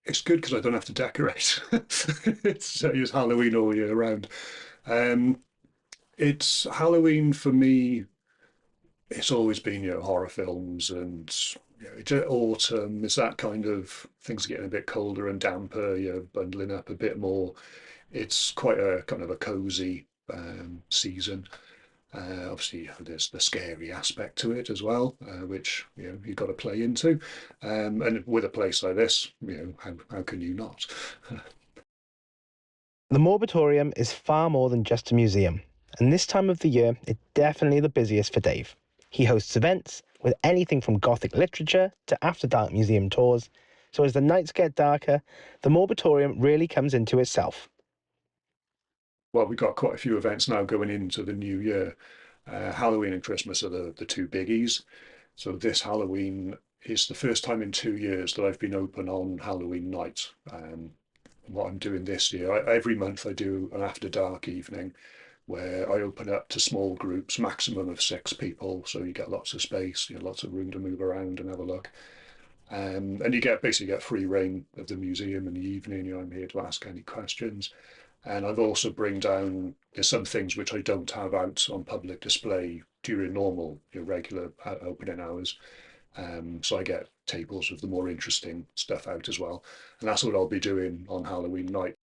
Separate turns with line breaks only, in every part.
It's good because I don't have to decorate. It's Halloween all year round. Um, it's Halloween for me. It's always been, horror films and autumn. It's that kind of things are getting a bit colder and damper. You're bundling up a bit more. It's quite a kind of a cozy season. Obviously, there's the scary aspect to it as well, which you've got to play into. And with a place like this, how can you not?
The Morbitorium is far more than just a museum, and this time of the year, it's definitely the busiest for Dave. He hosts events with anything from Gothic literature to after dark museum tours, so as the nights get darker, the Morbitorium really comes into itself.
Well, we've got quite a few events now going into the new year. Halloween and Christmas are the two biggies. So this Halloween is the first time in 2 years that I've been open on Halloween night. What I'm doing this year, every month I do an after dark evening where I open up to small groups, maximum of 6 people, so you get lots of space, lots of room to move around and have a look. And you basically get free reign of the museum in the evening. I'm here to ask any questions. And I've also bring down some things which I don't have out on public display during normal, regular opening hours. So I get tables of the more interesting stuff out as well. And that's what I'll be doing on Halloween night.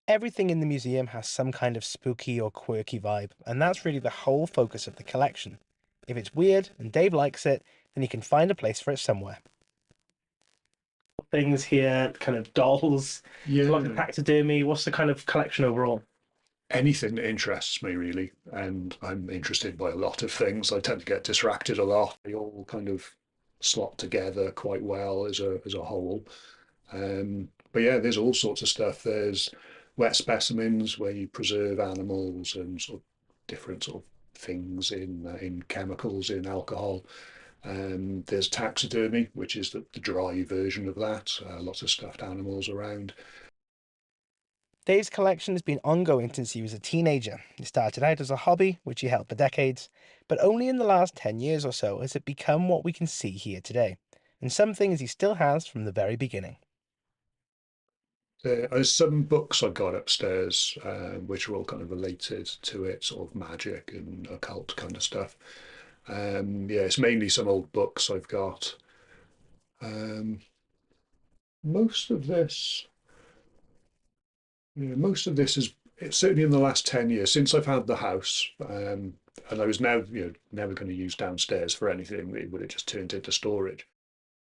Everything in the museum has some kind of spooky or quirky vibe, and that's really the whole focus of the collection. If it's weird and Dave likes it, then he can find a place for it somewhere. Things here, kind of dolls, a lot of
Yeah,
taxidermy. What's the kind of collection overall?
anything that interests me really. And I'm interested by a lot of things. I tend to get distracted a lot. They all kind of slot together quite well as a whole. But yeah, there's all sorts of stuff. There's wet specimens where you preserve animals and sort of different sort of things in chemicals, in alcohol. There's taxidermy, which is the dry version of that. Lots of stuffed animals around.
Dave's collection has been ongoing since he was a teenager. It started out as a hobby, which he held for decades, but only in the last 10 years or so has it become what we can see here today, and some things he still has from the very beginning.
There's some books I've got upstairs, which are all kind of related to it, sort of magic and occult kind of stuff. Yeah, it's mainly some old books I've got. Um, most of this, yeah, most of this is it's certainly in the last 10 years since I've had the house, and I was now, never going to use downstairs for anything. It would have just turned into storage.